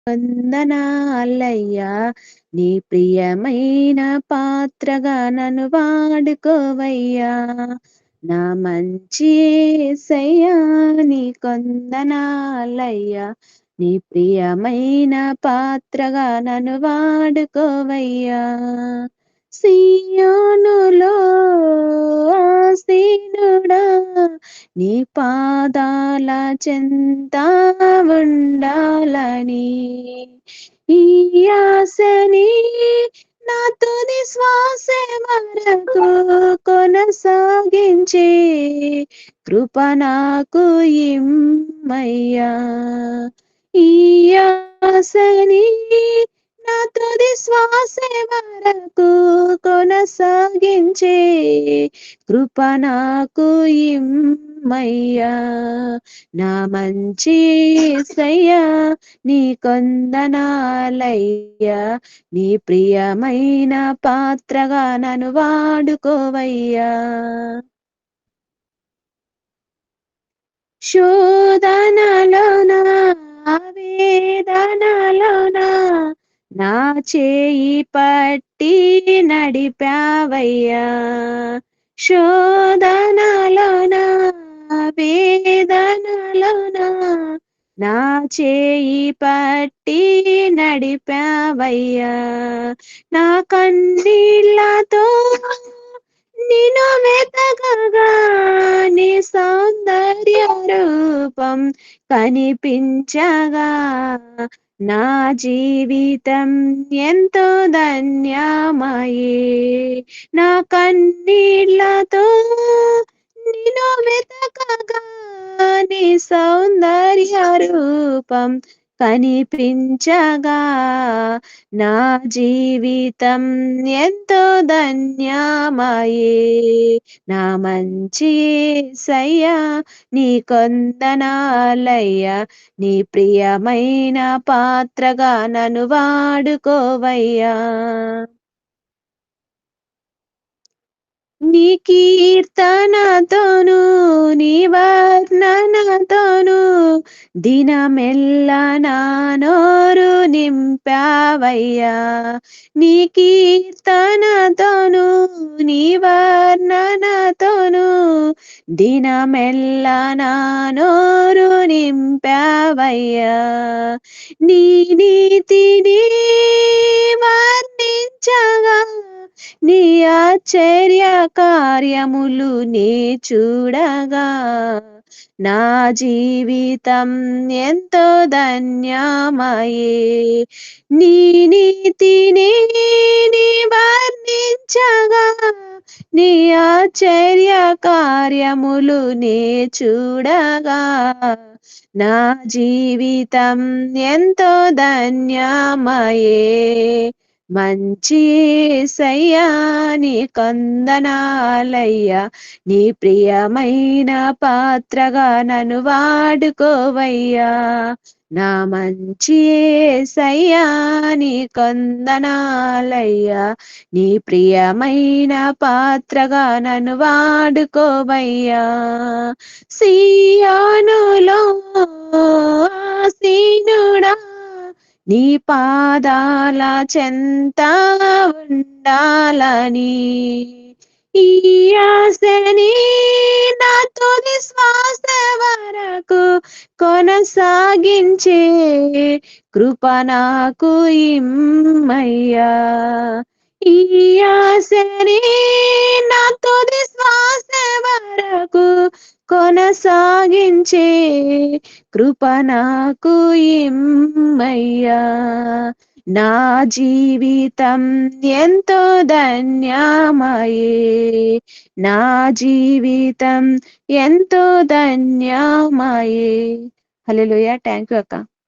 వందనాలయ్యా నీ ప్రియమైన పాత్రగా నన్ను వాడుకోవయ్యా. నా మంచి యేసయ్యా నీ కొందనాలయ్యా నీ ప్రియమైన పాత్రగా నన్ను వాడుకోవయ్యా. సియోనులో ఆసీనుడా నీ పాదాల చెంత ఉండాలని ఈ ఆశని నా తుది శ్వాసే వరకు కొనసాగించే కృప నాకు ఇమ్మయ్యా. ఈ ఆశని నా తుది శ్వాసే వరకు కొనసాగించే కృప నాకు ఇమ్మయ్యా. నా మంచి యేసయ్యా నీ కొందనాలయ్యా నీ ప్రియమైన పాత్రగా నన్ను వాడుకోవయ్యా. శోధనలోన వేదనలోన నా చేయి పట్టి నడిపావయ్యా. శోధనలోన వేదనలోన నా చేయి పట్టి నడిపావయ్యా. నా కన్నీళ్ళతో నిన్ను వెతకగా నీ సౌందర్య రూపం కనిపించగా నా జీవితం ఎంతో ధన్యమయే. నా కన్నీళ్ళతో నిన్ను వెతకగా నీ సౌందర్య రూపం కనిపించగా నా జీవితం ఎంతో ధన్యమయే. నా మంచి యేసయ్యా నీ కొందనాలయ్యా నీ ప్రియమైన పాత్రగా నన్ను వాడుకోవయ్యా. నీ కీర్తనతోను నీ వర్ణనతోను దినమెల్లా నా నోరు నింపావయ్యా. నీ కీర్తనతోను నీ వర్ణనతోను దినమెల్లా నా నోరు నింపావయ్యా. నీ నీతిని వర్ణించగా నీ ఆశ్చర్య కార్యములు నే చూడగా నా జీవితం ఎంతో ధన్యమయే. నీ నీతిని నీ వర్ణించగా నీ ఆశ్చర్య కార్యములు నే చూడగా నా జీవితం ఎంతో ధన్యమయే. మంచి యేసయ్యా నీ కొందనాలయ్యా నీ ప్రియమైన పాత్రగా నన్ను వాడుకోవయ్యా. నా మంచి యేసయ్యా నీ కొందనాలయ్యా నీ ప్రియమైన పాత్రగా నన్ను వాడుకోవయ్యా. సియోనులో ఆసీనుడా నీ పాదాల చెంత ఉండాలని ఈ ఆశని నా తుది శ్వాస వరకు కొనసాగించే కృప నాకు ఇమ్మయ్యా. ఈ ఆశని నా తుది శ్వాస వరకు కొనసాగించే కృప నాకు ఇమ్మయ్యా. నా జీవితం ఎంతో ధన్యమయే. నా జీవితం ఎంతో ధన్యమయే. హల్లెలూయా. థ్యాంక్ యూ అక్క.